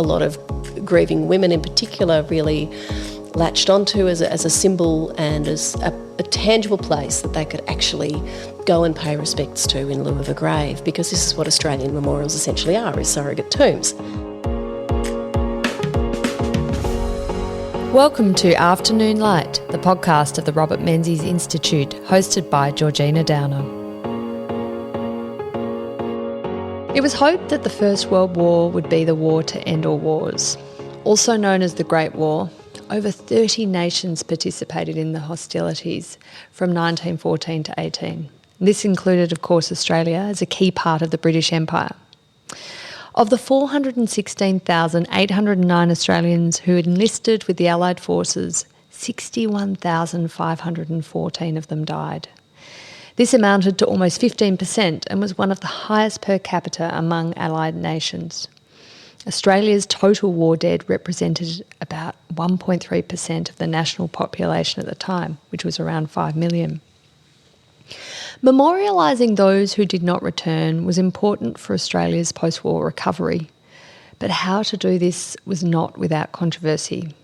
a lot of grieving women in particular really latched onto as a symbol and as a tangible place that they could actually go and pay respects to in lieu of a grave, because this is what Australian memorials essentially are, is surrogate tombs. Welcome to Afternoon Light, the podcast of the Robert Menzies Institute, hosted by Georgina Downer. It was hoped that the First World War would be the war to end all wars. Also known as the Great War, over 30 nations participated in the hostilities from 1914 to 18. This included, of course, Australia as a key part of the British Empire. Of the 416,809 Australians who enlisted with the Allied forces, 61,514 of them died. This amounted to almost 15% and was one of the highest per capita among Allied nations. Australia's total war dead represented about 1.3% of the national population at the time, which was around 5 million. Memorialising those who did not return was important for Australia's post-war recovery, but how to do this was not without controversy.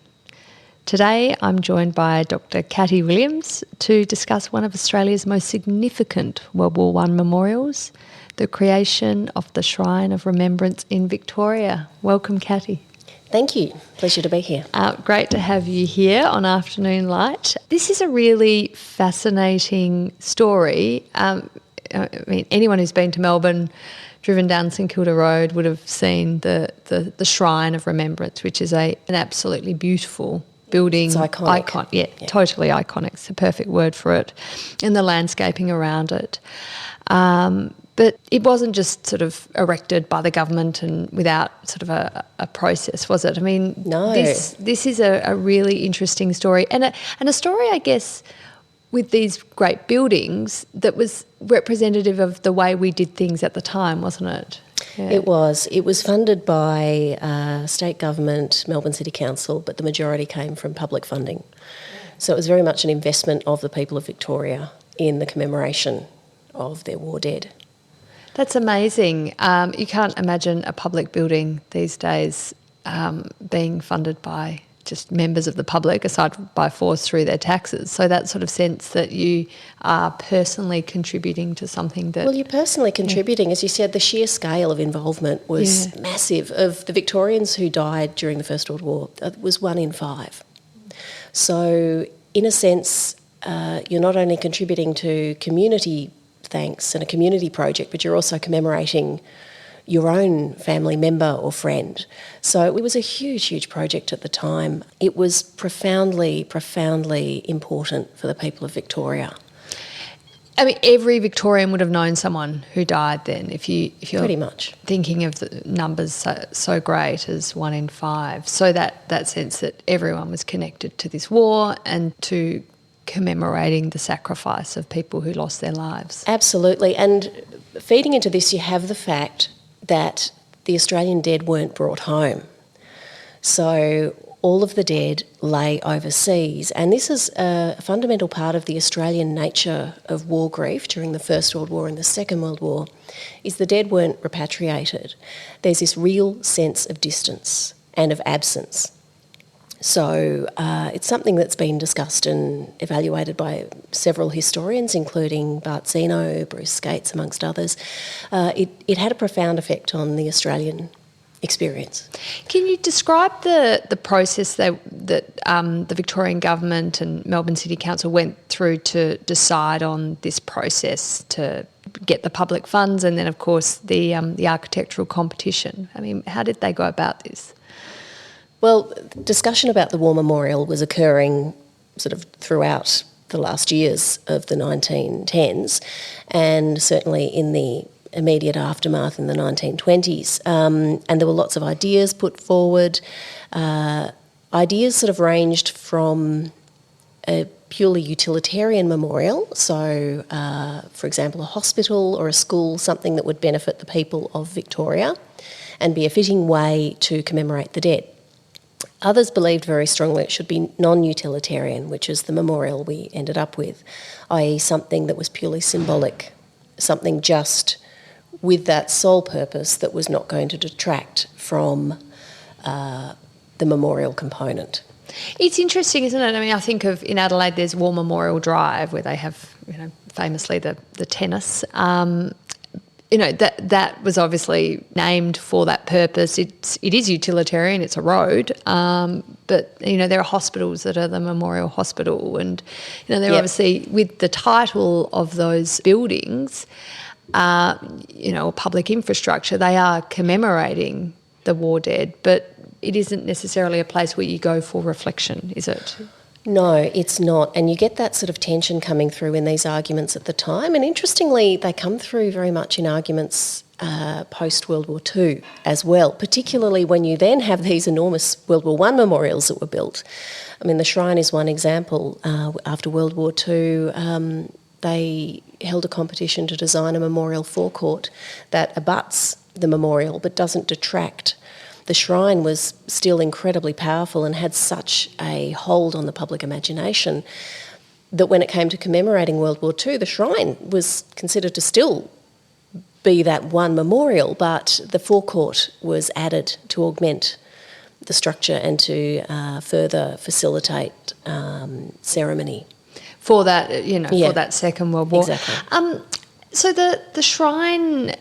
Today I'm joined by Dr. Katti Williams to discuss one of Australia's most significant World War I memorials, the creation of the Shrine of Remembrance in Victoria. Welcome, Katti. Thank you. Pleasure to be here. Great to have you here on Afternoon Light. This is a really fascinating story. Anyone who's been to Melbourne, driven down St Kilda Road, would have seen the Shrine of Remembrance, which is an absolutely beautiful building. It's iconic. Yeah, totally iconic. It's the perfect word for it. And the landscaping around it. But it wasn't just sort of erected by the government and without sort of a process, was it? I mean, no. This is a really interesting story and a story, I guess, with these great buildings that was representative of the way we did things at the time, wasn't it? Yeah. It was. It was funded by state government, Melbourne City Council, but the majority came from public funding. So it was very much an investment of the people of Victoria in the commemoration of their war dead. That's amazing. You can't imagine a public building these days being funded by just members of the public, aside by force through their taxes. So that sort of sense that you are personally contributing to something that... Well, you're personally contributing. As you said, the sheer scale of involvement was massive. Of the Victorians who died during the First World War, it was 1 in 5. So in a sense, you're not only contributing to community thanks and a community project, but you're also commemorating your own family member or friend. So it was a huge, huge project at the time. It was profoundly, profoundly important for the people of Victoria. I mean, every Victorian would have known someone who died then, if you're pretty much thinking of the numbers so great as 1 in 5. So that sense that everyone was connected to this war and to commemorating the sacrifice of people who lost their lives. Absolutely. And feeding into this, you have the fact that the Australian dead weren't brought home. So all of the dead lay overseas. And this is a fundamental part of the Australian nature of war grief during the First World War and the Second World War, is the dead weren't repatriated. There's this real sense of distance and of absence. So it's something that's been discussed and evaluated by several historians, including Bart Zeno, Bruce Skates, amongst others. It had a profound effect on the Australian experience. Can you describe the process that the Victorian Government and Melbourne City Council went through to decide on this process to get the public funds and then, of course, the architectural competition? I mean, how did they go about this? Well, discussion about the War Memorial was occurring sort of throughout the last years of the 1910s and certainly in the immediate aftermath in the 1920s. And there were lots of ideas put forward. Ideas sort of ranged from a purely utilitarian memorial, so, for example, a hospital or a school, something that would benefit the people of Victoria and be a fitting way to commemorate the dead. Others believed very strongly it should be non-utilitarian, which is the memorial we ended up with, i.e. something that was purely symbolic, something just with that sole purpose that was not going to detract from the memorial component. It's interesting, isn't it? I mean, I think of in Adelaide, there's War Memorial Drive where they have, famously the tennis. That was obviously named for that purpose. It is utilitarian. It's a road, but there are hospitals that are the Memorial Hospital, and they're obviously with the title of those buildings, or public infrastructure. They are commemorating the war dead, but it isn't necessarily a place where you go for reflection, is it? No, it's not. And you get that sort of tension coming through in these arguments at the time. And interestingly, they come through very much in arguments post-World War II as well, particularly when you then have these enormous World War I memorials that were built. I mean, the Shrine is one example. After World War II, they held a competition to design a memorial forecourt that abuts the memorial but doesn't detract. The Shrine was still incredibly powerful and had such a hold on the public imagination that when it came to commemorating World War II, the Shrine was considered to still be that one memorial, but the forecourt was added to augment the structure and to further facilitate ceremony. For that, for that Second World War. Exactly. So the Shrine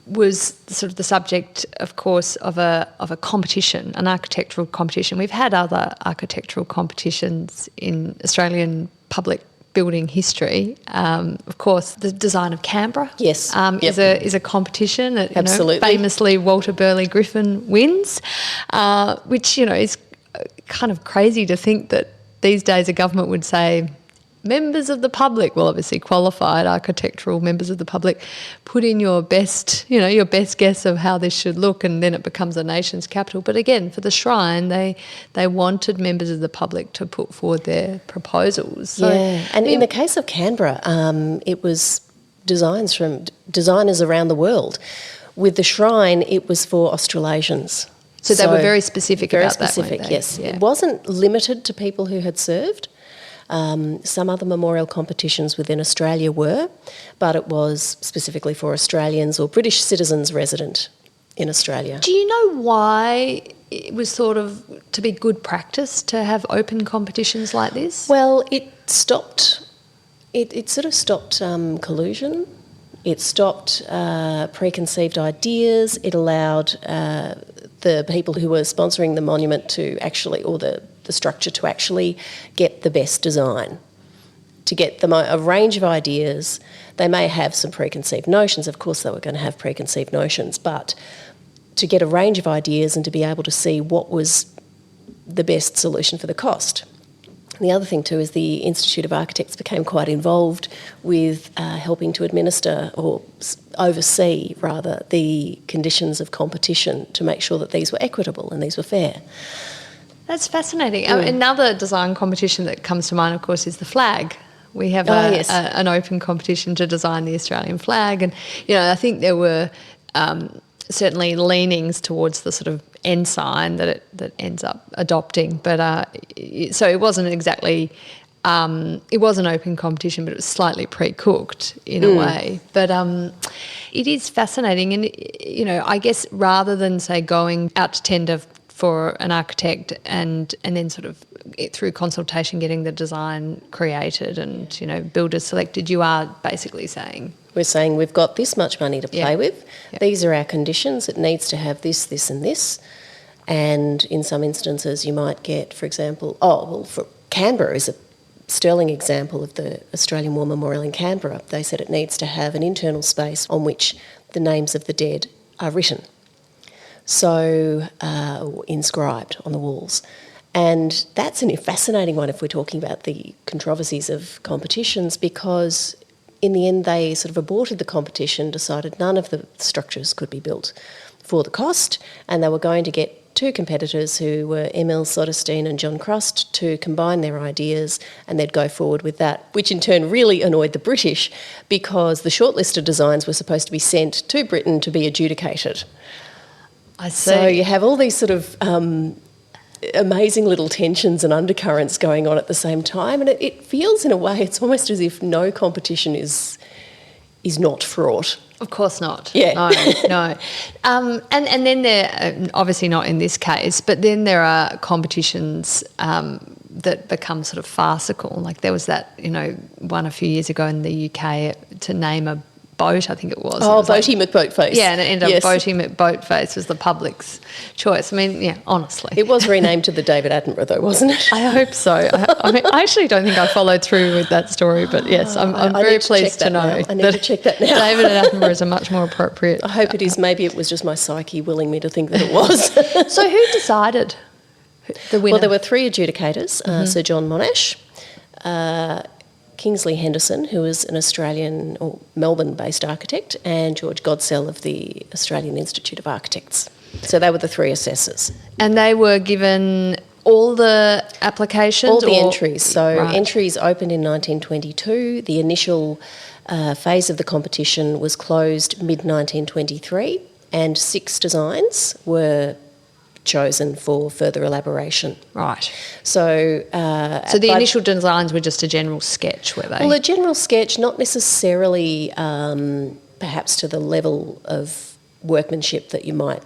was sort of the subject, of course, of a competition, an architectural competition. We've had other architectural competitions in Australian public building history. Of course, the design of Canberra is a competition that Absolutely. Famously Walter Burley Griffin wins, which is kind of crazy to think that these days a government would say, members of the public, well, obviously qualified architectural members of the public, put in your best guess of how this should look, and then it becomes a nation's capital. But again, for the Shrine, they wanted members of the public to put forward their proposals. So, and in the case of Canberra, it was designs from designers around the world. With the Shrine, it was for Australasians. So they were very specific about that, very specific, yes. Yeah. It wasn't limited to people who had served. Some other memorial competitions within Australia were, but it was specifically for Australians or British citizens resident in Australia. Do you know why it was thought of to be good practice to have open competitions like this? Well, it stopped. It sort of stopped collusion. It stopped preconceived ideas. It allowed the people who were sponsoring the monument to actually, or the structure to actually get the best design, to get them a range of ideas. They may have some preconceived notions. Of course, they were going to have preconceived notions, but to get a range of ideas and to be able to see what was the best solution for the cost. And the other thing too is the Institute of Architects became quite involved with helping to administer or oversee, rather, the conditions of competition to make sure that these were equitable and these were fair. That's fascinating. Another design competition that comes to mind, of course, is the flag. We have an open competition to design the Australian flag, and I think there were certainly leanings towards the sort of ensign that ends up adopting. But so it wasn't exactly. It was an open competition, but it was slightly pre-cooked in a way. But it is fascinating, and I guess rather than say going out to tender for an architect and then sort of through consultation getting the design created and builders selected, you are basically saying, we're saying we've got this much money to play with. Yeah. These are our conditions. It needs to have this, this and this. And in some instances you might get, for example, for Canberra is a sterling example of the Australian War Memorial in Canberra. They said it needs to have an internal space on which the names of the dead are written. So inscribed on the walls. And that's a fascinating one if we're talking about the controversies of competitions, because in the end they sort of aborted the competition, decided none of the structures could be built for the cost, and they were going to get two competitors who were Emil Soderstein and John Crust to combine their ideas, and they'd go forward with that, which in turn really annoyed the British because the shortlisted designs were supposed to be sent to Britain to be adjudicated. I see. So you have all these sort of amazing little tensions and undercurrents going on at the same time, and it feels in a way it's almost as if no competition is is not fraught. Of course not. Yeah. No. And then there, obviously not in this case, but then there are competitions that become sort of farcical. Like there was that, one a few years ago in the UK to name a boat, I think it was. Oh, Boaty McBoatface. Yeah, and it ended Yes. up Boaty McBoatface was the public's choice. I mean, yeah, honestly. It was renamed to the David Attenborough though, wasn't it? I hope so. I mean, I actually don't think I followed through with that story, but yes, I'm very pleased to know. I need to check that now. David Attenborough is a much more appropriate. I hope it is. Maybe it was just my psyche willing me to think that it was. So who decided the winner? Well, there were three adjudicators, Sir John Monash, Kingsley Henderson, who was an Australian or Melbourne-based architect, and George Godsell of the Australian Institute of Architects. So they were the three assessors. And they were given all the applications? All the entries. So Right. entries opened in 1922. The initial phase of the competition was closed mid-1923, and 6 designs were chosen for further elaboration. Right. So the initial designs were just a general sketch, were they? Well, a general sketch, not necessarily perhaps to the level of workmanship that you might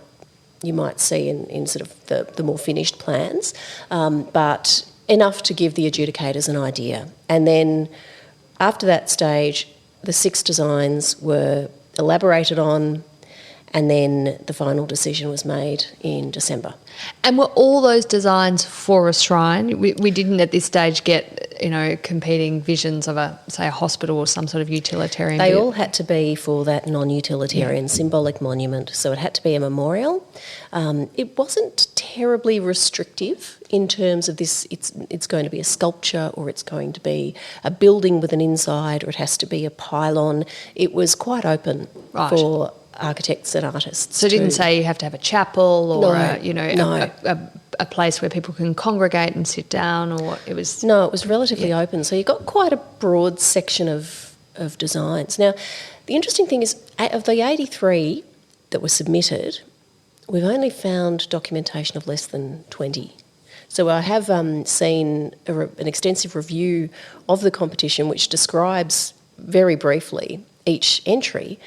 see in sort of the more finished plans, but enough to give the adjudicators an idea. And then after that stage, the 6 designs were elaborated on, and then the final decision was made in December. And were all those designs for a shrine? We didn't at this stage get, competing visions of a hospital or some sort of utilitarian. They all had to be for that non-utilitarian symbolic monument. So it had to be a memorial. It wasn't terribly restrictive in terms of this. It's going to be a sculpture, or it's going to be a building with an inside, or it has to be a pylon. It was quite open for architects and artists. So it didn't say you have to have a chapel or No. a place where people can congregate and sit down, or it was... No, it was relatively open. So you got quite a broad section of designs. Now, the interesting thing is, of the 83 that were submitted, we've only found documentation of less than 20. So I have seen an extensive review of the competition which describes very briefly each entry,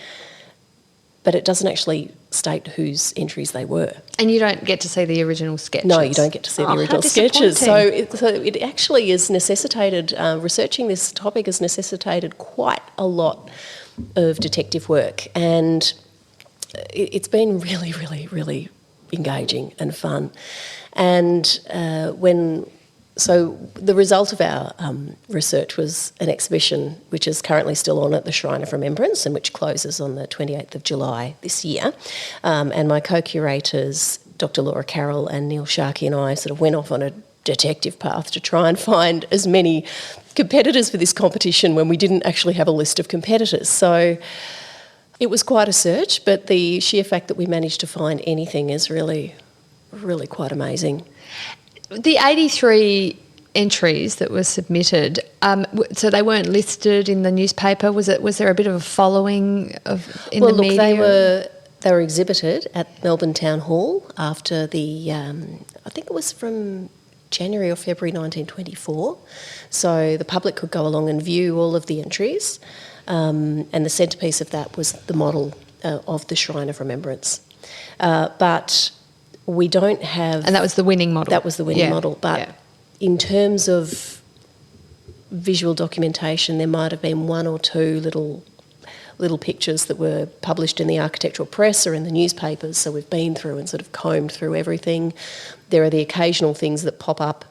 but it doesn't actually state whose entries they were. And you don't get to see the original sketches? No, you don't get to see the original sketches. So it actually is necessitated, researching this topic has necessitated quite a lot of detective work, and it's been really, really, really engaging and fun. And So the result of our research was an exhibition which is currently still on at the Shrine of Remembrance, and which closes on the 28th of July this year. And my co-curators, Dr. Laura Carroll and Neil Sharkey, and I sort of went off on a detective path to try and find as many competitors for this competition when we didn't actually have a list of competitors. So it was quite a search, but the sheer fact that we managed to find anything is really, really quite amazing. The 83 entries that were submitted, so they weren't listed in the newspaper. Was there a bit of a following in the media? They were exhibited at Melbourne Town Hall after the, I think it was from January or February 1924. So the public could go along and view all of the entries, and the centrepiece of that was the model of the Shrine of Remembrance. But we don't have... And that was the winning model? That was the winning model. But in terms of visual documentation, there might have been one or two little pictures that were published in the architectural press or in the newspapers, so we've been through and sort of combed through everything. There are the occasional things that pop up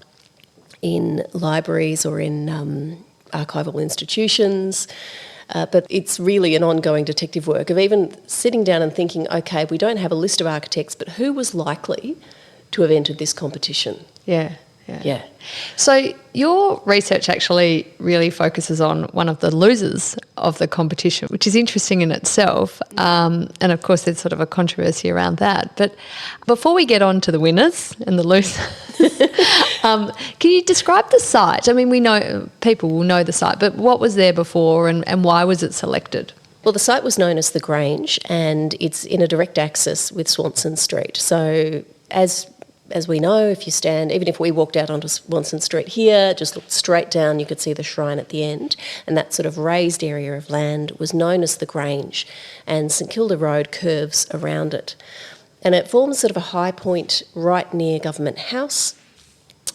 in libraries or in archival institutions. But it's really an ongoing detective work of even sitting down and thinking, okay, we don't have a list of architects, but who was likely to have entered this competition? Yeah. So your research actually really focuses on one of the losers of the competition, which is interesting in itself. And of course, there's sort of a controversy around that. But before we get on to the winners and the losers, can you describe the site? I mean, we know people will know the site, but what was there before and why was it selected? Well, the site was known as the Grange, and it's in a direct access with Swanson Street. So as as we know, if you stand, even if we walked out onto Swanston Street here, just looked straight down, you could see the shrine at the end. And that sort of raised area of land was known as the Grange, and St Kilda Road curves around it. And it forms sort of a high point right near Government House,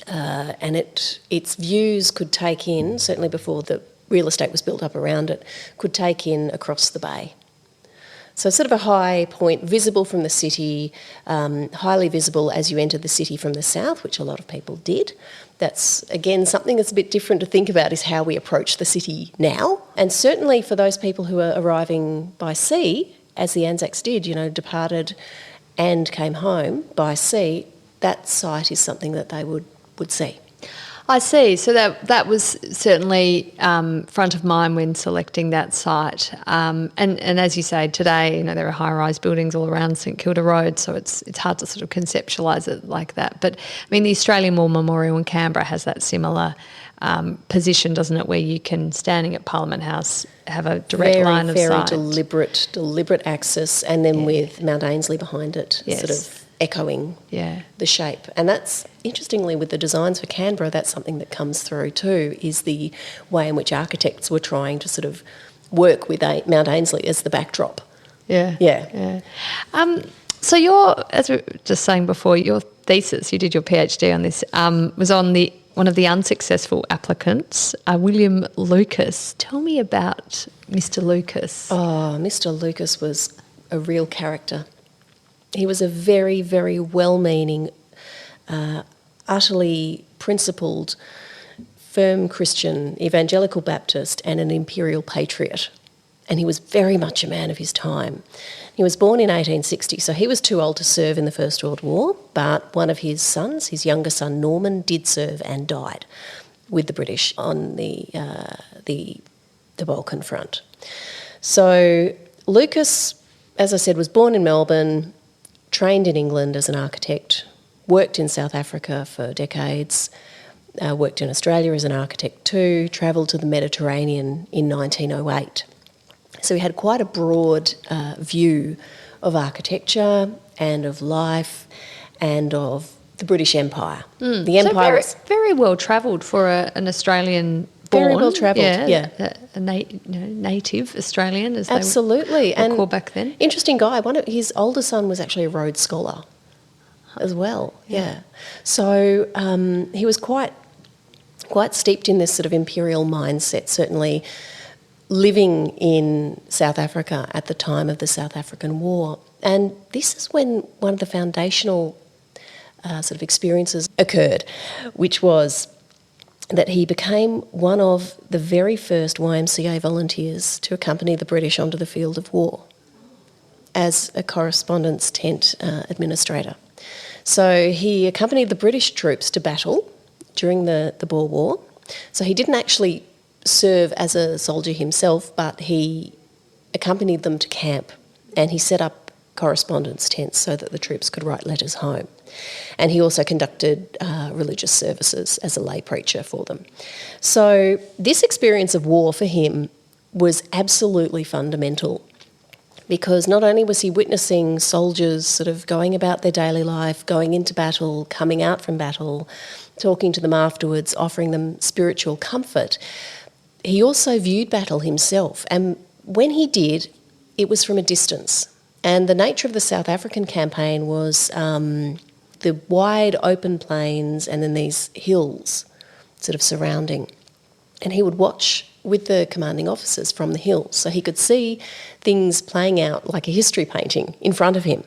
and its views could take in, certainly before the real estate was built up around it, could take in across the bay. So sort of a high point, visible from the city, highly visible as you enter the city from the south, which a lot of people did. That's, again, something that's a bit different to think about is how we approach the city now. And certainly for those people who are arriving by sea, as the Anzacs did, departed and came home by sea, that site is something that they would see. I see. So that was certainly front of mind when selecting that site. And as you say, today, there are high-rise buildings all around St Kilda Road, so it's hard to sort of conceptualise it like that. But, the Australian War Memorial in Canberra has that similar position, doesn't it, where you can, standing at Parliament House, have a direct line of sight. Very deliberate access, and then with Mount Ainslie behind it, yes, sort of echoing the shape. And that's, interestingly, with the designs for Canberra, that's something that comes through too, is the way in which architects were trying to sort of work with Mount Ainslie as the backdrop. Yeah. So as we were just saying before, your thesis, you did your PhD on this, was on one of the unsuccessful applicants, William Lucas. Tell me about Mr. Lucas. Oh, Mr. Lucas was a real character. He was a very, very well-meaning, utterly principled, firm Christian, evangelical Baptist, and an imperial patriot. And he was very much a man of his time. He was born in 1860, so he was too old to serve in the First World War, but one of his sons, his younger son Norman, did serve and died with the British on the Balkan front. So Lucas, as I said, was born in Melbourne, trained in England as an architect, worked in South Africa for decades, worked in Australia as an architect too, travelled to the Mediterranean in 1908. So he had quite a broad view of architecture and of life and of the British Empire. The Empire was very well travelled for an Australian born. Very well travelled, yeah. A native Australian, as absolutely. they were called back then. Interesting guy. His older son was actually a Rhodes Scholar as well, yeah. So he was quite steeped in this sort of imperial mindset, certainly living in South Africa at the time of the South African War. And this is when one of the foundational sort of experiences occurred, which was that he became one of the very first YMCA volunteers to accompany the British onto the field of war as a correspondence tent administrator. So he accompanied the British troops to battle during the Boer War. So he didn't actually serve as a soldier himself, but he accompanied them to camp, and he set up correspondence tents so that the troops could write letters home. And he also conducted religious services as a lay preacher for them. So this experience of war for him was absolutely fundamental, because not only was he witnessing soldiers sort of going about their daily life, going into battle, coming out from battle, talking to them afterwards, offering them spiritual comfort, he also viewed battle himself. And when he did, it was from a distance. And the nature of the South African campaign was the wide open plains and then these hills sort of surrounding. And he would watch with the commanding officers from the hills, so he could see things playing out like a history painting in front of him.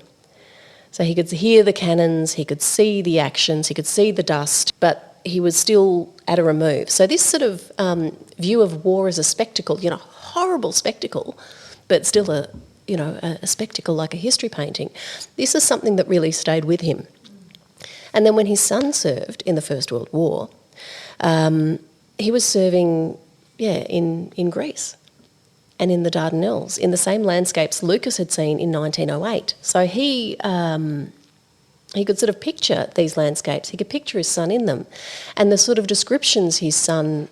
So he could hear the cannons, he could see the actions, he could see the dust, but he was still at a remove. So this sort of view of war as a spectacle, horrible spectacle, but still a spectacle like a history painting, this is something that really stayed with him. And then when his son served in the First World War, he was serving, in Greece and in the Dardanelles, in the same landscapes Lucas had seen in 1908. So he could sort of picture these landscapes. He could picture his son in them. And the sort of descriptions his son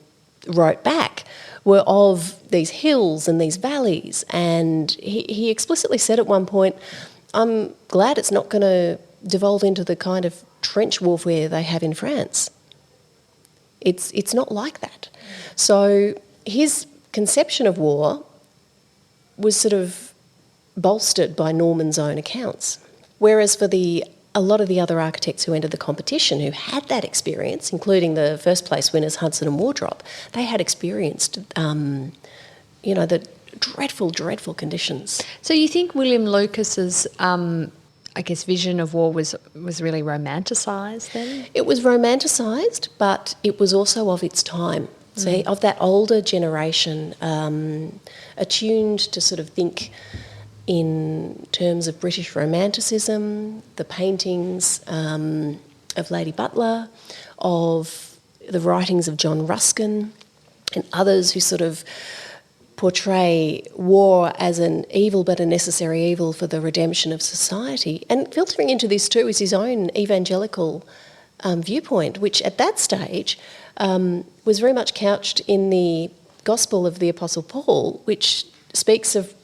wrote back were of these hills and these valleys. And he explicitly said at one point, I'm glad it's not going to devolve into the kind of trench warfare they have in France. It's not like that. So his conception of war was sort of bolstered by Norman's own accounts. Whereas for a lot of the other architects who entered the competition who had that experience, including the first place winners Hudson and Wardrop, they had experienced, the dreadful, dreadful conditions. So you think William Lucas's, vision of war was really romanticised then? It was romanticised, but it was also of its time. See, of that older generation, attuned to sort of think in terms of British romanticism, the paintings of Lady Butler, of the writings of John Ruskin and others who sort of portray war as an evil but a necessary evil for the redemption of society. And filtering into this too is his own evangelical viewpoint, which at that stage was very much couched in the Gospel of the Apostle Paul, which speaks of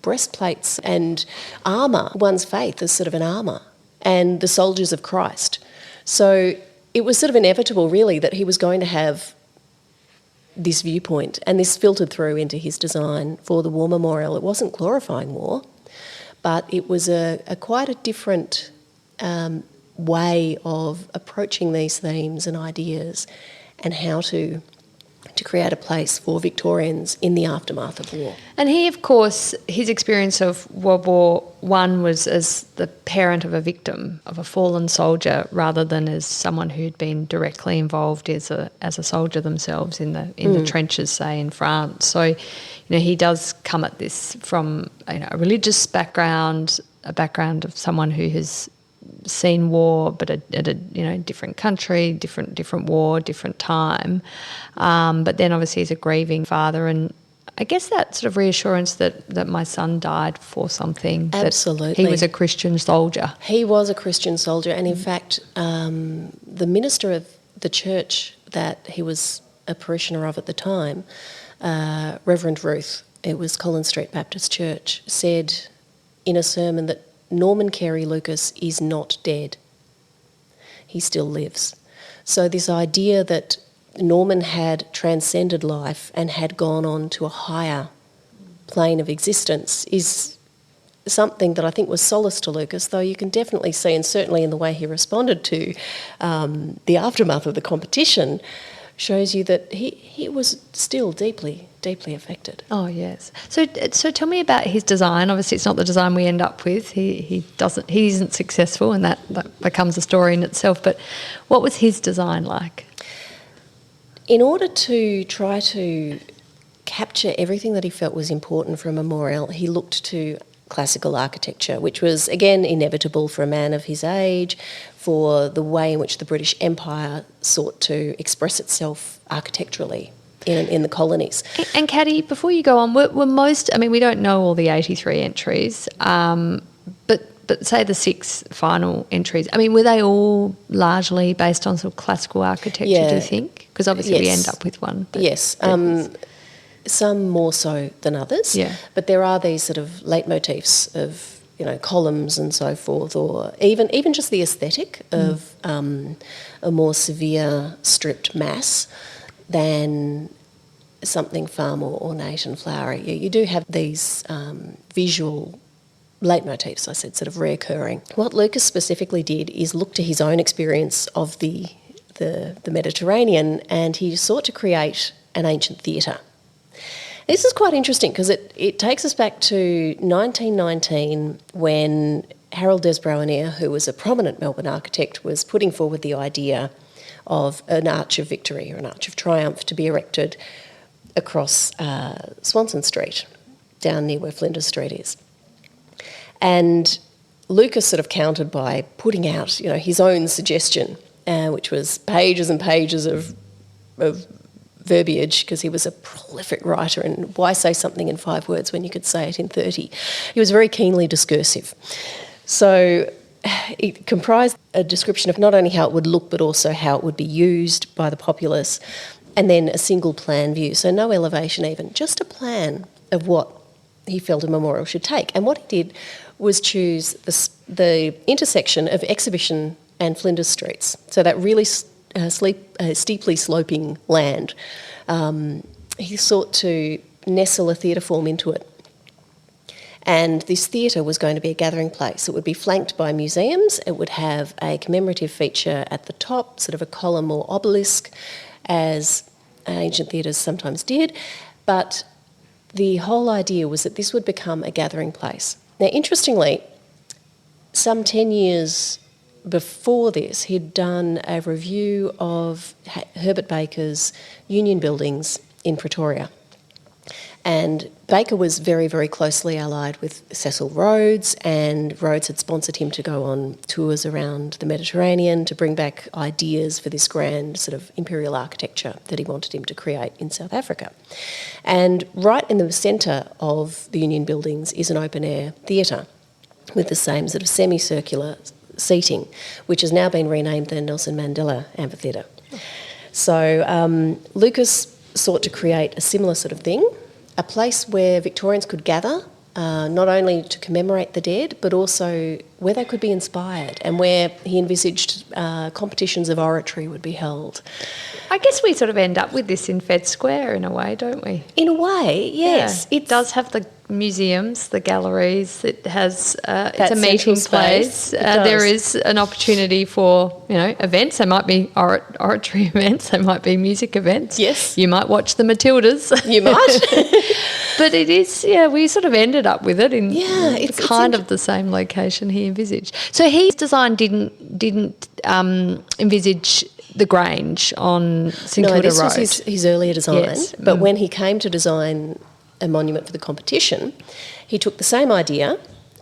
breastplates and armour, one's faith as sort of an armour, and the soldiers of Christ. So it was sort of inevitable, really, that he was going to have this viewpoint, and this filtered through into his design for the War Memorial. It wasn't glorifying war, but it was a quite a different way of approaching these themes and ideas and how to create a place for Victorians in the aftermath of war. And he, of course, his experience of World War I was as the parent of a victim, of a fallen soldier, rather than as someone who'd been directly involved as a soldier themselves in the trenches, say, in France. So, he does come at this from a religious background, a background of someone who has seen war, but at a different country, different war, different time. But then obviously he's a grieving father, and I guess that sort of reassurance that my son died for something. Absolutely. That he was a Christian soldier. He was a Christian soldier, and in fact, the minister of the church that he was a parishioner of at the time, Reverend Ruth, it was Collins Street Baptist Church, said in a sermon that Norman Carey Lucas is not dead. He still lives. So this idea that Norman had transcended life and had gone on to a higher plane of existence is something that I think was solace to Lucas, though you can definitely see, and certainly in the way he responded to the aftermath of the competition, shows you that he was still deeply, deeply affected. Oh, yes. So tell me about his design. Obviously, it's not the design we end up with. He isn't successful, and that becomes a story in itself. But what was his design like? In order to try to capture everything that he felt was important for a memorial, he looked to classical architecture, which was, again, inevitable for a man of his age, for the way in which the British Empire sought to express itself architecturally in the colonies. And Katti, before you go on, were most, we don't know all the 83 entries, but say the 6 final entries, were they all largely based on sort of classical architecture, do you think? Because obviously we end up with one. Yes. Some more so than others, but there are these sort of leitmotifs of columns and so forth, or even just the aesthetic of a more severe stripped mass than something far more ornate and flowery. You do have these visual leitmotifs, I said, sort of reoccurring. What Lucas specifically did is look to his own experience of the Mediterranean, and he sought to create an ancient theatre. This is quite interesting because it takes us back to 1919 when Harold Desbrouanier, who was a prominent Melbourne architect, was putting forward the idea of an Arch of Victory or an Arch of Triumph to be erected across Swanston Street, down near where Flinders Street is. And Lucas sort of countered by putting out his own suggestion, which was pages and pages of verbiage, because he was a prolific writer, and why say something in 5 words when you could say it in 30? He was very keenly discursive. So it comprised a description of not only how it would look but also how it would be used by the populace, and then a single plan view, so no elevation even, just a plan of what he felt a memorial should take. And what he did was choose the intersection of exhibition and Flinders Streets. So that really steeply sloping land. He sought to nestle a theatre form into it. And this theatre was going to be a gathering place. It would be flanked by museums. It would have a commemorative feature at the top, sort of a column or obelisk, as ancient theatres sometimes did. But the whole idea was that this would become a gathering place. Now, interestingly, some 10 years before this, he'd done a review of Herbert Baker's Union buildings in Pretoria. And Baker was very, very closely allied with Cecil Rhodes, and Rhodes had sponsored him to go on tours around the Mediterranean to bring back ideas for this grand sort of imperial architecture that he wanted him to create in South Africa. And right in the centre of the Union buildings is an open-air theatre with the same sort of semicircular seating, which has now been renamed the Nelson Mandela Amphitheatre. So Lucas sought to create a similar sort of thing, a place where Victorians could gather, not only to commemorate the dead, but also where they could be inspired, and where he envisaged competitions of oratory would be held. I guess we sort of end up with this in Fed Square in a way, don't we? In a way, yes. Yeah. It does have the museums, the galleries. It has it's a meeting place. There is an opportunity for events. There might be oratory events. There might be music events. Yes, you might watch the Matildas. You might. But it is. Yeah, we sort of ended up with it in it's kind of the same location he envisaged. So his design didn't envisage the Grange on St Kilda Road. No, this was his earlier design. Yes. But when he came to design a monument for the competition, he took the same idea,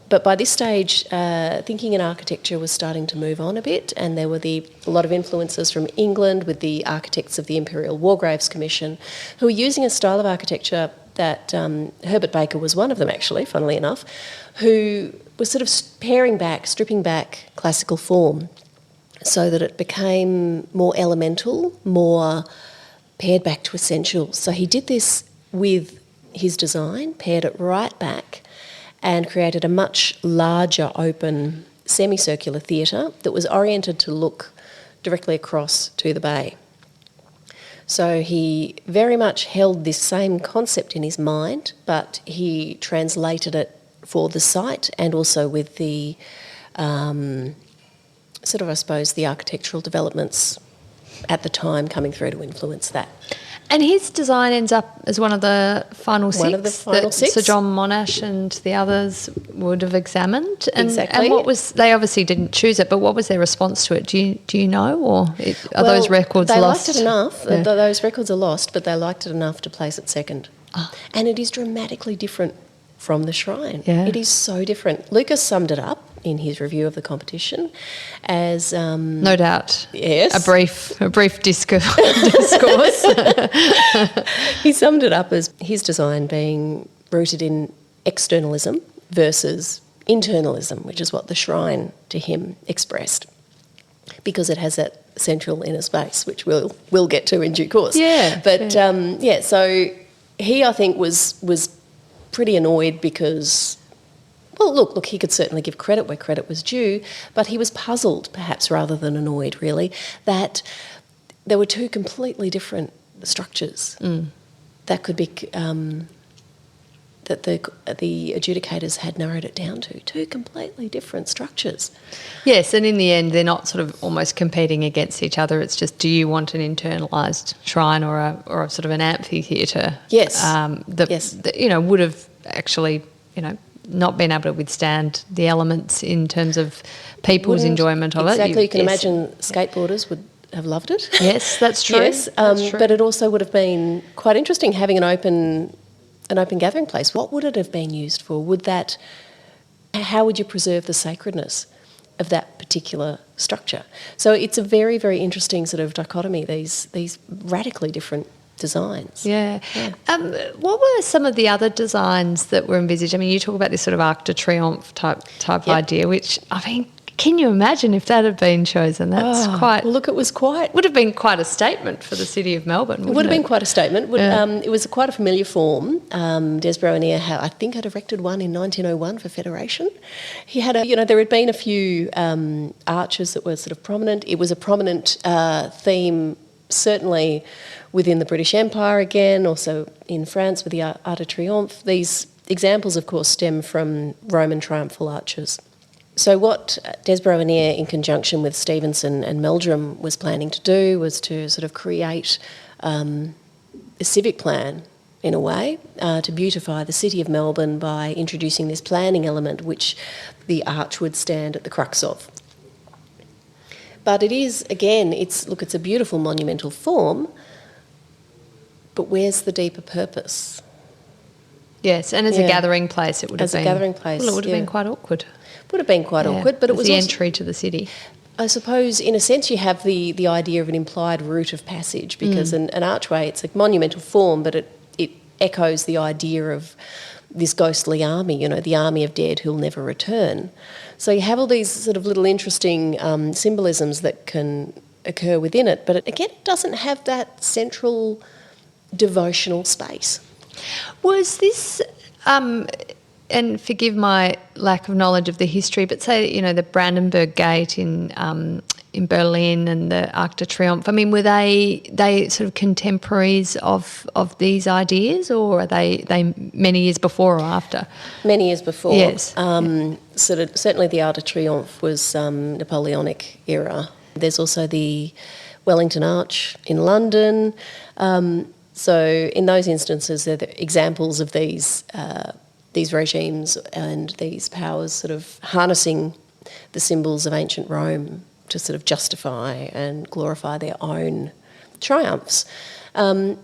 but by this stage, thinking in architecture was starting to move on a bit, and there were a lot of influences from England with the architects of the Imperial Wargraves Commission, who were using a style of architecture that Herbert Baker was one of them, actually, funnily enough, who was sort of stripping back classical form so that it became more elemental, more pared back to essentials. So he did this with his design, pared it right back, and created a much larger, open, semicircular theatre that was oriented to look directly across to the bay. So he very much held this same concept in his mind, but he translated it for the site and also with the the architectural developments at the time coming through to influence that. And his design ends up as one of the final six. One of the final six. Sir John Monash and the others would have examined. Exactly. And they obviously didn't choose it, but what was their response to it? Do you know, or are those records they lost? Liked it enough. Yeah. Those records are lost, but they liked it enough to place it second. Oh. And it is dramatically different from the shrine. Yeah. It is so different. Lucas summed it up in his review of the competition as no doubt. Yes. A brief discourse. He summed it up as his design being rooted in externalism versus internalism, which is what the shrine to him expressed, because it has that central inner space, which we'll get to in due course. Yeah. But so he, I think, was pretty annoyed because, well, look, he could certainly give credit where credit was due, but he was puzzled, perhaps rather than annoyed, really, that there were two completely different structures that could be that the adjudicators had narrowed it down to. Two completely different structures. Yes, and in the end, they're not sort of almost competing against each other. It's just, do you want an internalised shrine or a sort of an amphitheatre? Yes. That would have actually, not been able to withstand the elements in terms of people's enjoyment of it. Exactly. You can imagine skateboarders would have loved it. Yes, that's true. Yes, that's true. But it also would have been quite interesting having an open gathering place. What would it have been used for? How would you preserve the sacredness of that particular structure? So it's a very, very interesting sort of dichotomy, these radically different designs. Yeah. What were some of the other designs that were envisaged? I mean, you talk about this sort of Arc de Triomphe type idea, which, I mean, Can you imagine if that had been chosen? That's quite... Well, look, it was quite... would have been quite a statement for the city of Melbourne, It would have been quite a statement. Yeah. It was quite a familiar form. Des Brownier, I think, had erected one in 1901 for Federation. He had there had been a few arches that were sort of prominent. It was a prominent theme, certainly within the British Empire again, also in France with the Arc de Triomphe. These examples, of course, stem from Roman triumphal arches. So what Des Brownier, in conjunction with Stevenson and Meldrum, was planning to do was to sort of create a civic plan, in a way, to beautify the city of Melbourne by introducing this planning element which the arch would stand at the crux of. But it is, again, it's a beautiful monumental form, but where's the deeper purpose? Yes, and as a gathering place, it would have been... As a gathering place, well, it would have been quite awkward. Would have been quite awkward, but it was the also, entry to the city. I suppose, in a sense, you have the idea of an implied route of passage, because an archway, it's a monumental form, but it echoes the idea of this ghostly army, the army of dead who'll never return. So you have all these sort of little interesting symbolisms that can occur within it, but it doesn't have that central devotional space. Was this... and forgive my lack of knowledge of the history, but say, the Brandenburg Gate in Berlin and the Arc de Triomphe, I mean, were they sort of contemporaries of these ideas, or are they many years before or after? Many years before. Yes. Certainly the Arc de Triomphe was Napoleonic era. There's also the Wellington Arch in London. So in those instances, they're the examples of these regimes and these powers sort of harnessing the symbols of ancient Rome to sort of justify and glorify their own triumphs. And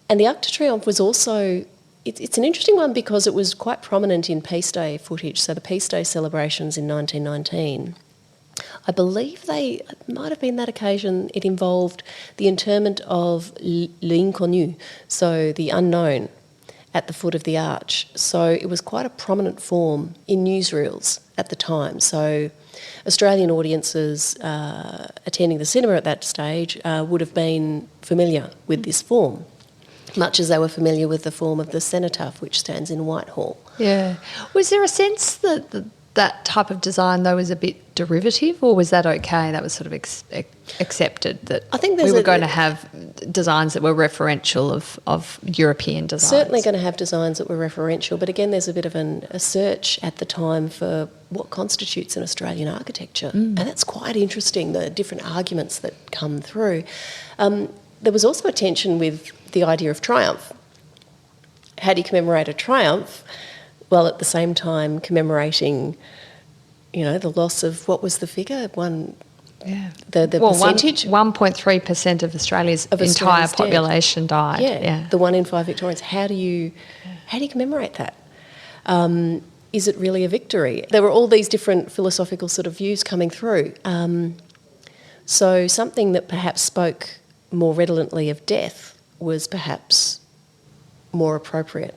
the Arc de Triomphe was also... It's an interesting one because it was quite prominent in Peace Day footage. So the Peace Day celebrations in 1919, I believe it might have been that occasion, it involved the interment of l'inconnu, so the unknown, at the foot of the arch. So it was quite a prominent form in newsreels at the time. So Australian audiences attending the cinema at that stage would have been familiar with this form, much as they were familiar with the form of the cenotaph, which stands in Whitehall. Yeah. Was there a sense that that type of design, though, was a bit derivative, or was that okay? That was sort of accepted, that I think we were going to have designs that were referential of European designs? Certainly going to have designs that were referential, but again, there's a bit of a search at the time for what constitutes an Australian architecture, and that's quite interesting, the different arguments that come through. There was also a tension with the idea of triumph. How do you commemorate a triumph while at the same time commemorating, the loss of, what was the figure? The percentage? 1.3% of Australia's entire population died. Yeah, the 1 in 5 Victorians. How do you commemorate that? Is it really a victory? There were all these different philosophical sort of views coming through. So something that perhaps spoke more redolently of death was perhaps more appropriate.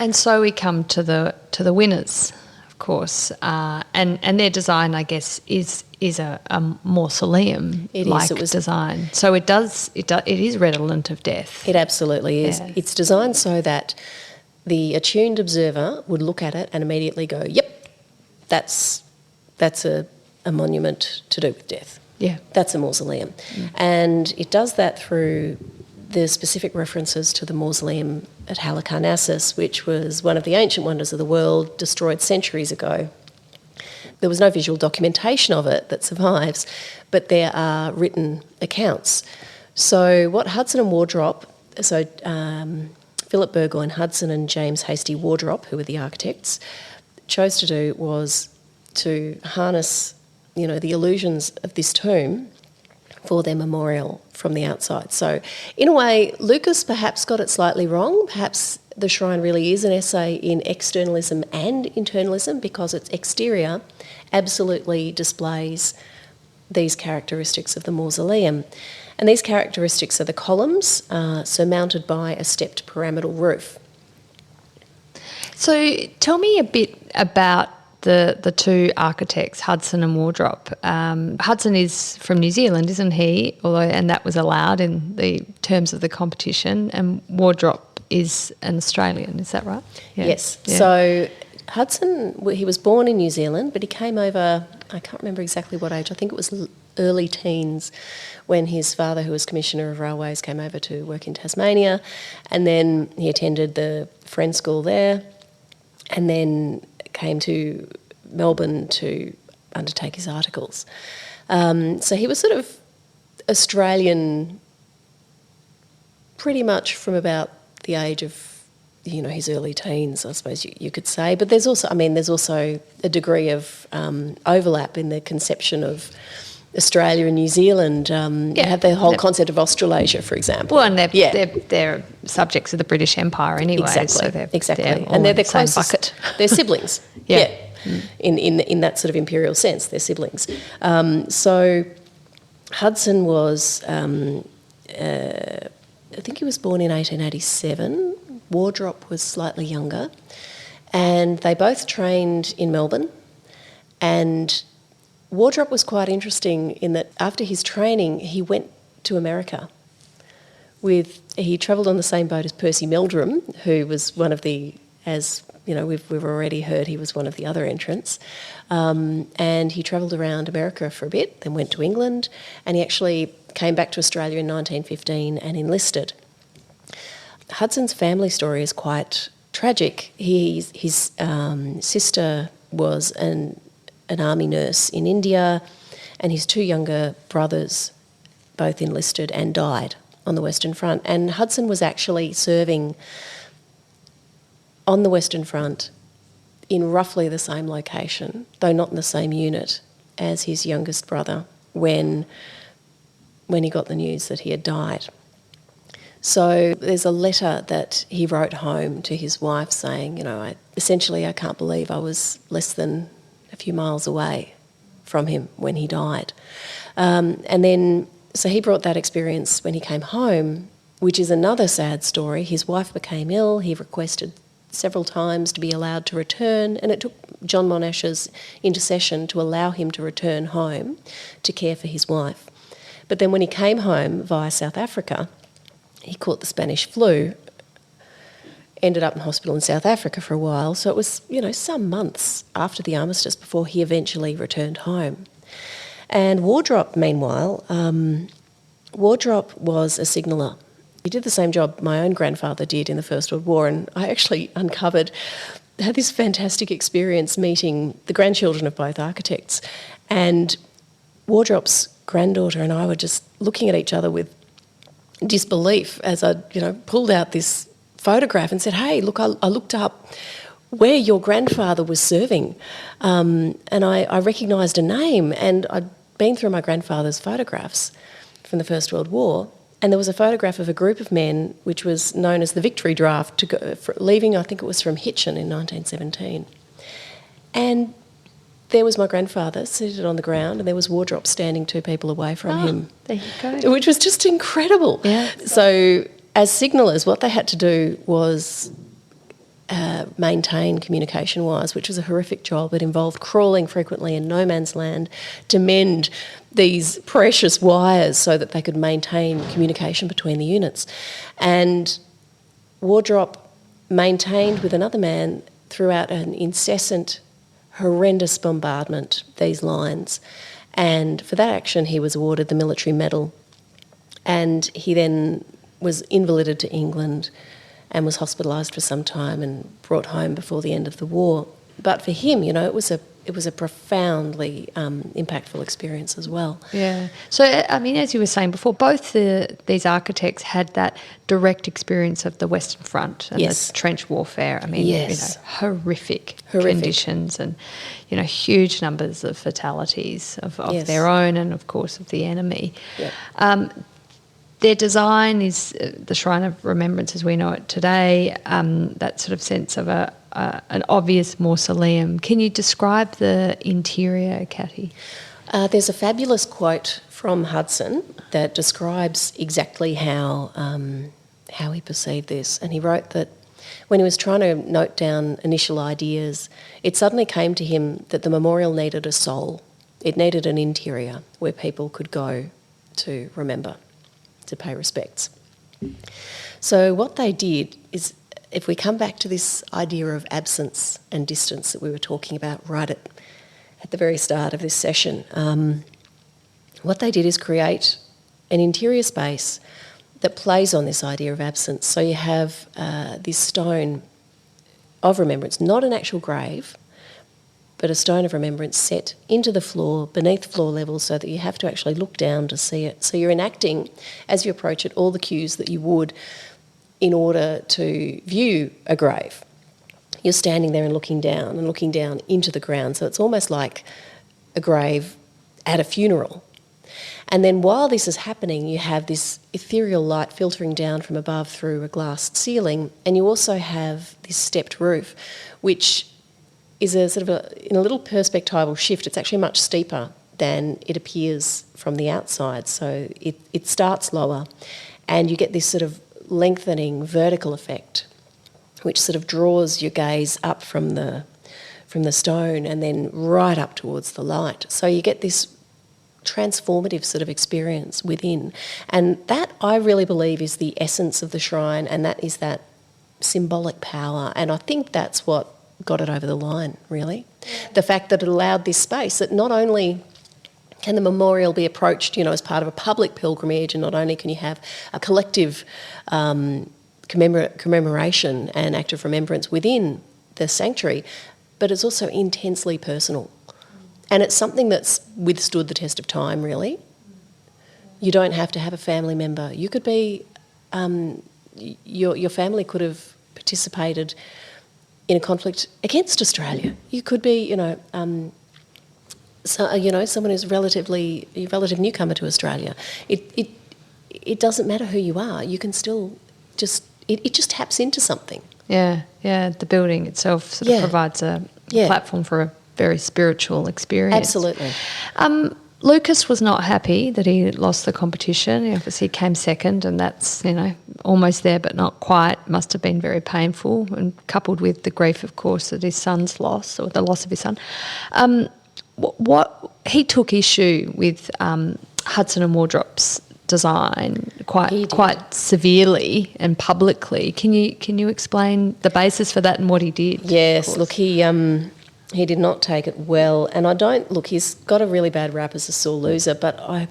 And so we come to the winners, of course, and their design, I guess, is a mausoleum-like design. So it is redolent of death. It absolutely is. Yeah. It's designed so that the attuned observer would look at it and immediately go, "Yep, that's a monument to do with death. Yeah, that's a mausoleum," and it does that through the specific references to the mausoleum at Halicarnassus, which was one of the ancient wonders of the world, destroyed centuries ago. There was no visual documentation of it that survives, but there are written accounts. So what Hudson and Wardrop, Philip Burgoyne Hudson and James Hasty Wardrop, who were the architects, chose to do was to harness, the illusions of this tomb for their memorial from the outside. So in a way, Lucas perhaps got it slightly wrong. Perhaps the shrine really is an essay in externalism and internalism, because its exterior absolutely displays these characteristics of the mausoleum. And these characteristics are the columns, surmounted by a stepped pyramidal roof. So tell me a bit about the two architects, Hudson and Wardrop. Hudson is from New Zealand, isn't he? And that was allowed in the terms of the competition. And Wardrop is an Australian, is that right? Yeah. Yes. Yeah. So Hudson, he was born in New Zealand, but he came over, I can't remember exactly what age, I think it was early teens, when his father, who was Commissioner of Railways, came over to work in Tasmania, and then he attended the Friend School there, and then came to Melbourne to undertake his articles. So he was sort of Australian pretty much from about the age of, his early teens, I suppose you could say. But there's also a degree of overlap in the conception of Australia and New Zealand. You have the whole concept of Australasia, for example. Well, and they're subjects of the British Empire anyway. Exactly, so they're and they're the same closest bucket. They're siblings. Yeah. In that sort of imperial sense, they're siblings. So Hudson was, I think he was born in 1887. Wardrop was slightly younger, and they both trained in Melbourne. And Wardrop was quite interesting in that after his training, he went to America. He travelled on the same boat as Percy Meldrum, who was one of the, as we've already heard, he was one of the other entrants. And he travelled around America for a bit, then went to England, and he actually came back to Australia in 1915 and enlisted. Hudson's family story is quite tragic. His sister was an army nurse in India, and his two younger brothers both enlisted and died on the Western Front. And Hudson was actually serving on the Western Front in roughly the same location, though not in the same unit, as his youngest brother when he got the news that he had died. So there's a letter that he wrote home to his wife saying, I can't believe I was less than a few miles away from him when he died. So he brought that experience when he came home, which is another sad story. His wife became ill. He requested several times to be allowed to return, and it took John Monash's intercession to allow him to return home to care for his wife. But then when he came home via South Africa, he caught the Spanish flu, ended up in hospital in South Africa for a while. So it was, some months after the armistice before he eventually returned home. And Wardrop, meanwhile, Wardrop was a signaller. He did the same job my own grandfather did in the First World War, and I actually had this fantastic experience meeting the grandchildren of both architects. And Wardrop's granddaughter and I were just looking at each other with disbelief as I, pulled out this photograph and said, "Hey, look, I looked up where your grandfather was serving, and I recognised a name, and I'd been through my grandfather's photographs from the First World War, and there was a photograph of a group of men which was known as the Victory Draft, leaving, I think it was from Hitchin in 1917. And there was my grandfather seated on the ground, and there was Wardrop standing 2 people away from him. There you go. Which was just incredible. Yeah. So as signallers, what they had to do was maintain communication-wise, which was a horrific job. It involved crawling frequently in no man's land to mend these precious wires so that they could maintain communication between the units. And Wardrop maintained with another man throughout an incessant, horrendous bombardment these lines. And for that action, he was awarded the Military Medal. And he then was invalided to England and was hospitalised for some time and brought home before the end of the war. But for him, it was a profoundly impactful experience as well. Yeah. So, as you were saying before, both these architects had that direct experience of the Western Front and the trench warfare. Horrific conditions and, huge numbers of fatalities of their own and, of course, of the enemy. Yeah. Their design is the Shrine of Remembrance as we know it today, that sort of sense of an obvious mausoleum. Can you describe the interior, Katti? There's a fabulous quote from Hudson that describes exactly how he perceived this. And he wrote that when he was trying to note down initial ideas, it suddenly came to him that the memorial needed a soul. It needed an interior where people could go to remember, to pay respects. So what they did is, if we come back to this idea of absence and distance that we were talking about right at the very start of this session, what they did is create an interior space that plays on this idea of absence. So you have this stone of remembrance, not an actual grave, but a stone of remembrance set into the floor, beneath floor level, so that you have to actually look down to see it. So you're enacting, as you approach it, all the cues that you would in order to view a grave. You're standing there and looking down into the ground. So it's almost like a grave at a funeral. And then while this is happening, you have this ethereal light filtering down from above through a glassed ceiling, and you also have this stepped roof, which is a sort of in a little perspectival shift. It's actually much steeper than it appears from the outside. So it starts lower, and you get this sort of lengthening vertical effect, which sort of draws your gaze up from the stone and then right up towards the light. So you get this transformative sort of experience within. And that, I really believe, is the essence of the shrine, and that is that symbolic power. And I think that's what got it over the line, really. The fact that it allowed this space, that not only can the memorial be approached, as part of a public pilgrimage, and not only can you have a collective commemoration and act of remembrance within the sanctuary, but it's also intensely personal. And it's something that's withstood the test of time, really. You don't have to have a family member. You could be, your family could have participated in a conflict against Australia. You could be, someone who's a relative newcomer to Australia. It doesn't matter who you are. You can still it just taps into something. Yeah. The building itself sort of provides a platform for a very spiritual experience. Absolutely. Lucas was not happy that he lost the competition. He obviously came second, and that's, almost there but not quite. Must have been very painful, and coupled with the grief, of course, at his son's loss, or the loss of his son. What he took issue with Hudson and Wardrop's design quite severely and publicly. Can you explain the basis for that and what he did? Yes, look, he did not take it well, and he's got a really bad rap as a sore loser, but I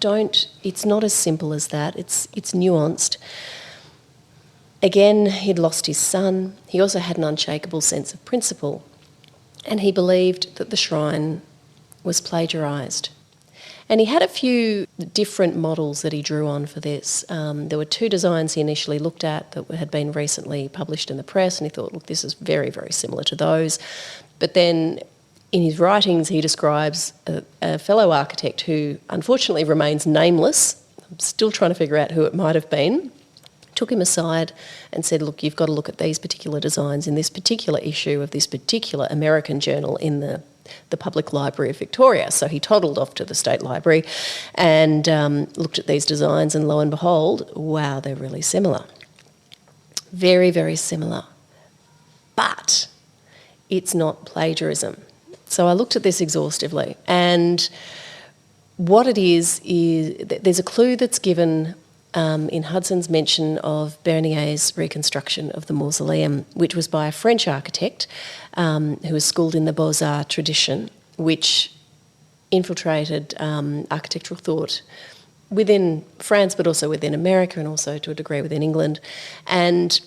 don't, it's not as simple as that. It's nuanced. Again, he'd lost his son. He also had an unshakable sense of principle, and he believed that the shrine was plagiarised. And he had a few different models that he drew on for this. There were two designs he initially looked at that had been recently published in the press, and he thought, look, this is very, very similar to those. But then in his writings, he describes a fellow architect who unfortunately remains nameless. I'm still trying to figure out who it might have been. Took him aside and said, look, you've got to look at these particular designs in this particular issue of this particular American journal in the Public Library of Victoria. So he toddled off to the State Library and looked at these designs, and lo and behold, wow, they're really similar. Very, very similar. But it's not plagiarism. So I looked at this exhaustively, and what it is there's a clue that's given in Hudson's mention of Bernier's reconstruction of the mausoleum, which was by a French architect who was schooled in the Beaux-Arts tradition, which infiltrated architectural thought within France, but also within America, and also to a degree within England. And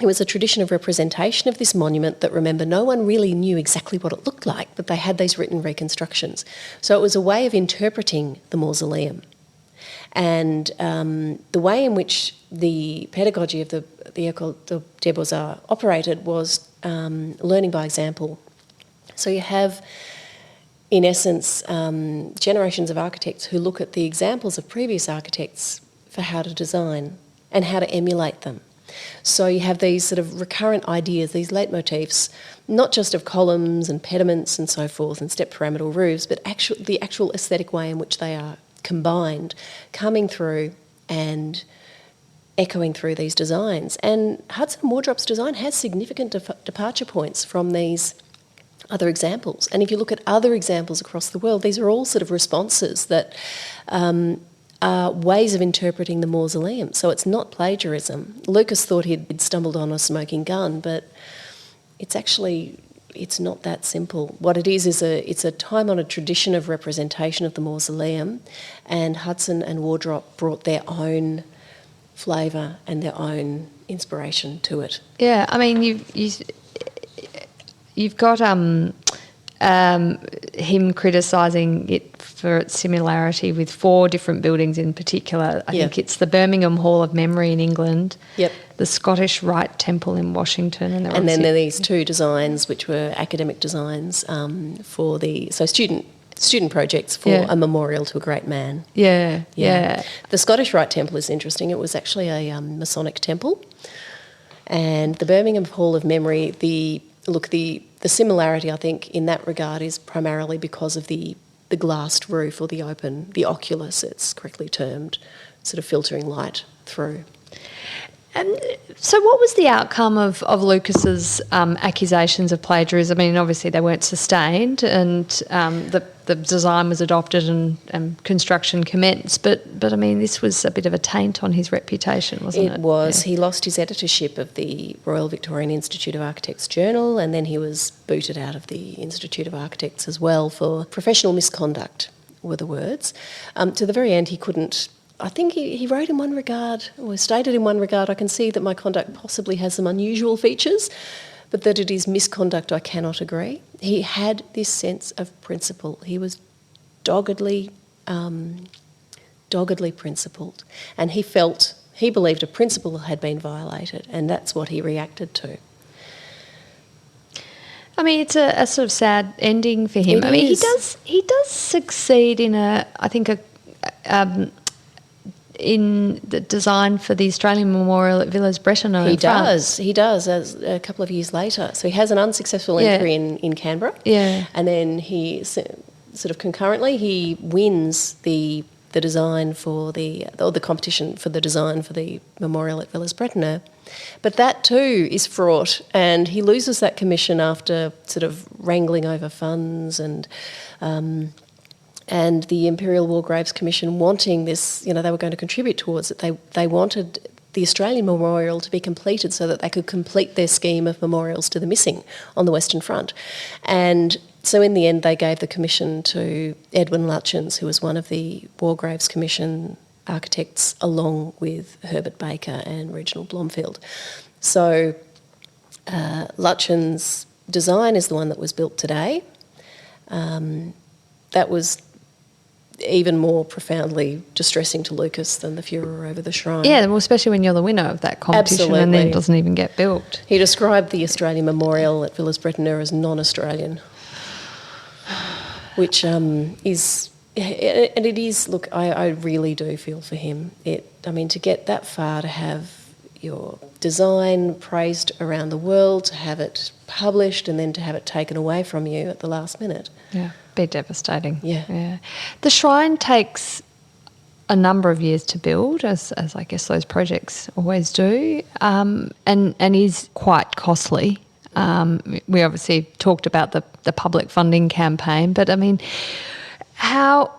it was a tradition of representation of this monument that, remember, no one really knew exactly what it looked like, but they had these written reconstructions. So it was a way of interpreting the mausoleum. And the way in which the pedagogy of the École des Beaux-Arts operated was learning by example. So you have, in essence, generations of architects who look at the examples of previous architects for how to design and how to emulate them. So you have these sort of recurrent ideas, these leitmotifs, not just of columns and pediments and so forth and step pyramidal roofs, but the actual aesthetic way in which they are combined, coming through and echoing through these designs. And Hudson and Wardrop's design has significant departure points from these other examples. And if you look at other examples across the world, these are all sort of responses that are ways of interpreting the mausoleum. So it's not plagiarism. Lucas thought he'd stumbled on a smoking gun, but it's not that simple. What it is it's a time-honoured tradition of representation of the mausoleum, and Hudson and Wardrop brought their own flavour and their own inspiration to it. Yeah, I mean, you've got him criticising it for its similarity with 4 different buildings in particular. I think it's the Birmingham Hall of Memory in England, the Scottish Rite Temple in Washington, and then there are these 2 designs which were academic designs for student projects for a memorial to a great man. Yeah. The Scottish Rite Temple is interesting. It was actually a Masonic temple, and the Birmingham Hall of Memory. The similarity, I think, in that regard is primarily because of the glassed roof, or the oculus, it's correctly termed, sort of filtering light through. And so what was the outcome of Lucas's accusations of plagiarism? I mean, obviously they weren't sustained, and the design was adopted and construction commenced, but I mean, this was a bit of a taint on his reputation, wasn't it? It was. Yeah. He lost his editorship of the Royal Victorian Institute of Architects Journal, and then he was booted out of the Institute of Architects as well for professional misconduct, were the words. To the very end, he couldn't. I think he wrote in one regard, or stated in one regard, I can see that my conduct possibly has some unusual features, but that it is misconduct, I cannot agree. He had this sense of principle. He was doggedly principled, and he believed a principle had been violated, and that's what he reacted to. I mean, it's a sort of sad ending for him. He does succeed in the design for the Australian Memorial at Villas Bretonneux. He does, as a couple of years later. So he has an unsuccessful entry in Canberra. Yeah. And then he sort of concurrently, he wins the design for the competition for the design for the memorial at Villas Bretonneux. But that too is fraught, and he loses that commission after sort of wrangling over funds and the Imperial War Graves Commission wanting this, they were going to contribute towards it. They wanted the Australian Memorial to be completed so that they could complete their scheme of memorials to the missing on the Western Front. And so in the end they gave the commission to Edwin Lutyens, who was one of the War Graves Commission architects, along with Herbert Baker and Reginald Blomfield. So Lutyens' design is the one that was built today. That was even more profoundly distressing to Lucas than the furor over the shrine. Yeah, well, especially when you're the winner of that competition. Absolutely. And then it doesn't even get built. He described the Australian Memorial at Villas Bretonneux as non-Australian, which is... And it is, look, I really do feel for him. To get that far, to have your design praised around the world, to have it published and then to have it taken away from you at the last minute. Yeah, be devastating. Yeah. The shrine takes a number of years to build, as I guess those projects always do, and is quite costly. We obviously talked about the public funding campaign, but I mean, how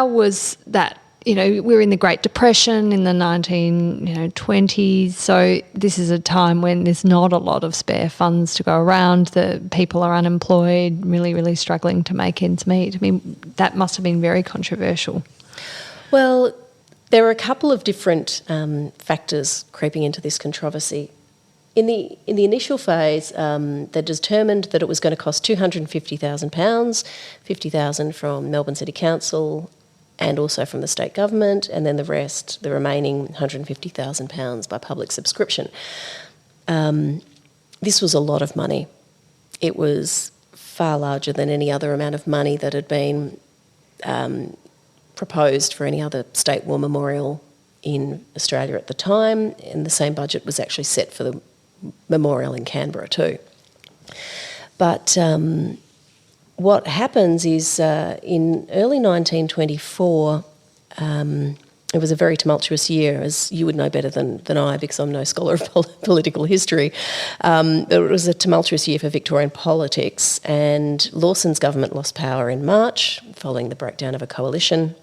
was that? We're in the Great Depression in the 1920s, so this is a time when there's not a lot of spare funds to go around. The people are unemployed, really, really struggling to make ends meet. I mean, that must have been very controversial. Well, there are a couple of different factors creeping into this controversy. In the initial phase, they determined that it was going to cost £250,000, $50,000 from Melbourne City Council and also from the state government, and then the remaining £150,000 by public subscription. This was a lot of money. It was far larger than any other amount of money that had been proposed for any other state war memorial in Australia at the time, and the same budget was actually set for the memorial in Canberra too. But what happens is in early 1924, it was a very tumultuous year, as you would know better than I, because I'm no scholar of political history. It was a tumultuous year for Victorian politics, and Lawson's government lost power in March following the breakdown of a coalition.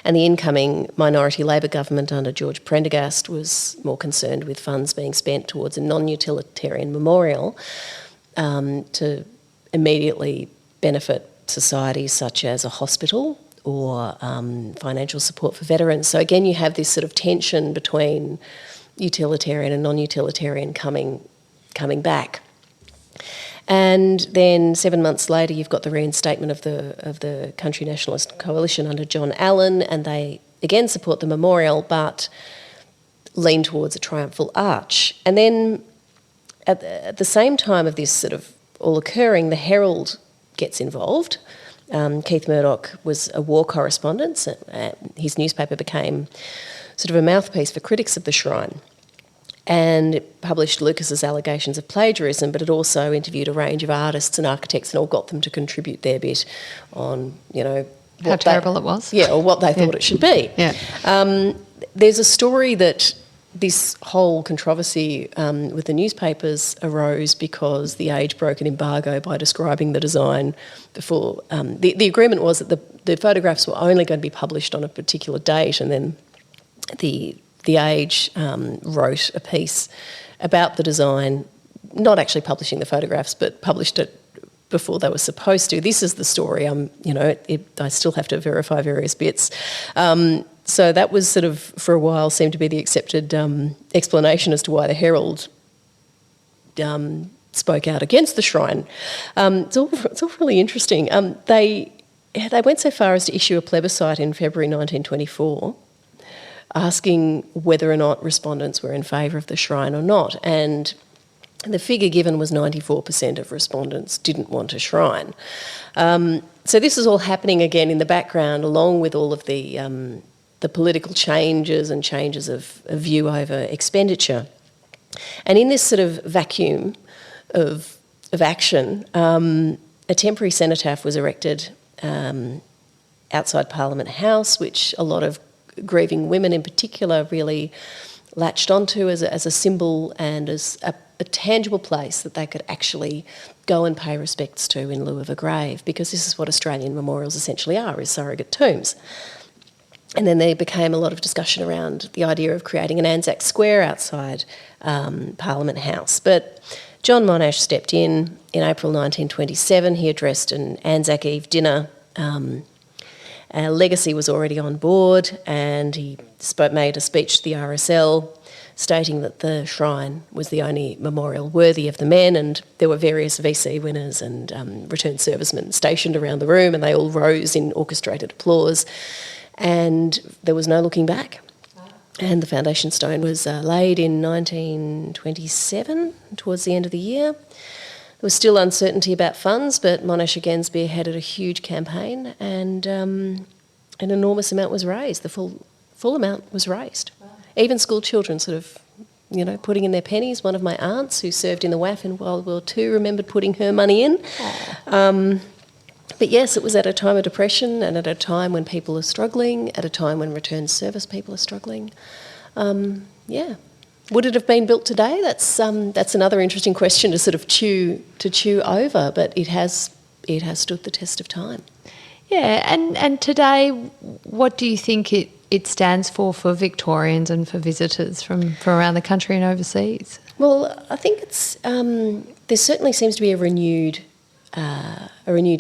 And the incoming minority Labor government under George Prendergast was more concerned with funds being spent towards a non-utilitarian memorial to immediately benefit societies such as a hospital or financial support for veterans. So again, you have this sort of tension between utilitarian and non-utilitarian coming back. And then 7 months later, you've got the reinstatement of the Country Nationalist Coalition under John Allen, and they again support the memorial, but lean towards a triumphal arch. And then at the same time of this sort of all occurring, the Herald gets involved. Keith Murdoch was a war correspondent. His newspaper became sort of a mouthpiece for critics of the shrine. And it published Lucas's allegations of plagiarism, but it also interviewed a range of artists and architects and all got them to contribute their bit on, how terrible it was. Yeah, or what they thought it should be. Yeah. There's a story that this whole controversy with the newspapers arose because The Age broke an embargo by describing the design before. The agreement was that the photographs were only going to be published on a particular date, and then the Age wrote a piece about the design, not actually publishing the photographs, but published it before they were supposed to. This is the story. I still have to verify various bits. So that was sort of, for a while, seemed to be the accepted explanation as to why the Herald spoke out against the shrine. It's all really interesting. They went so far as to issue a plebiscite in February 1924, asking whether or not respondents were in favour of the shrine or not. And the figure given was 94% of respondents didn't want a shrine. So this is all happening again in the background, along with all of the political changes and changes of view over expenditure. And in this sort of vacuum of action, a temporary cenotaph was erected outside Parliament House, which a lot of grieving women in particular really latched onto as a symbol and as a tangible place that they could actually go and pay respects to in lieu of a grave, because this is what Australian memorials essentially are, is surrogate tombs. And then there became a lot of discussion around the idea of creating an Anzac Square outside Parliament House. But John Monash stepped in April 1927. He addressed an Anzac Eve dinner. Legacy was already on board, and he made a speech to the RSL stating that the shrine was the only memorial worthy of the men, and there were various VC winners and returned servicemen stationed around the room, and they all rose in orchestrated applause, and there was no looking back. And the foundation stone was laid in 1927, towards the end of the year. There was still uncertainty about funds, but Monash again spearheaded a huge campaign, and an enormous amount was raised. The full amount was raised. Wow. Even school children sort of, putting in their pennies. One of my aunts who served in the WAF in World War II remembered putting her money in. But yes, it was at a time of depression and at a time when people are struggling, at a time when returned service people are struggling. Would it have been built today? That's another interesting question to sort of chew over, but it has stood the test of time. Yeah, and today, what do you think it stands for Victorians and for visitors from around the country and overseas? Well, I think it's there certainly seems to be a renewed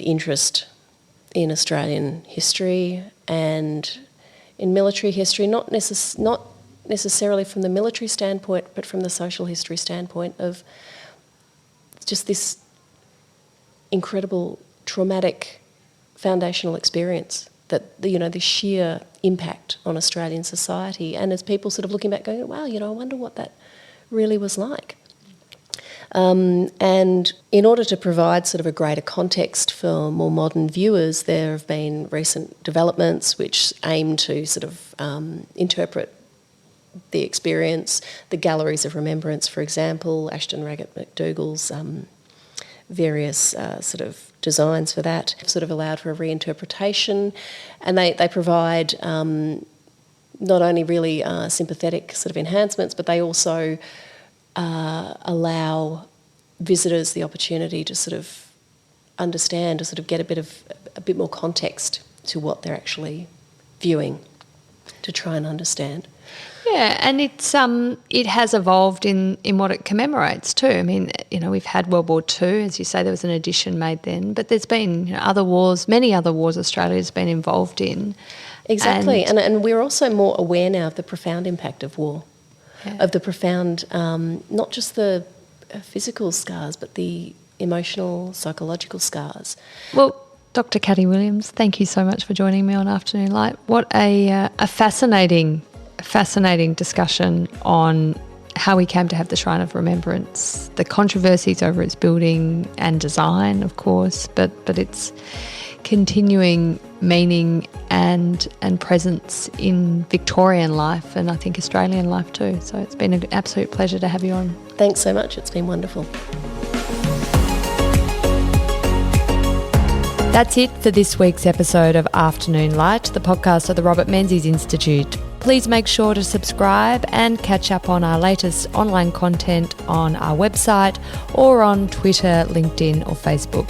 interest in Australian history and in military history, not necessarily from the military standpoint, but from the social history standpoint of just this incredible traumatic foundational experience that the sheer impact on Australian society, and as people sort of looking back going, wow, I wonder what that really was like. And in order to provide sort of a greater context for more modern viewers, there have been recent developments which aim to sort of interpret the experience. The galleries of remembrance, for example, Ashton Raggett McDougall's various sort of designs for that have sort of allowed for a reinterpretation, and they provide not only really sympathetic sort of enhancements, but they also allow visitors the opportunity to sort of understand, to sort of get a bit more context to what they're actually viewing, to try and understand. Yeah, and it has evolved in what it commemorates too. I mean, we've had World War II, as you say, there was an addition made then, but there's been other wars, many other wars Australia's been involved in. Exactly, and we're also more aware now of the profound impact of war, of the profound, not just the physical scars, but the emotional, psychological scars. Well, Dr. Katti Williams, thank you so much for joining me on Afternoon Light. What a fascinating discussion on how we came to have the Shrine of Remembrance, the controversies over its building and design, of course, but its continuing meaning and presence in Victorian life, and I think Australian life too. So it's been an absolute pleasure to have you on. Thanks so much. It's been wonderful. That's it for this week's episode of Afternoon Light, the podcast of the Robert Menzies Institute. Please make sure to subscribe and catch up on our latest online content on our website or on Twitter, LinkedIn or Facebook.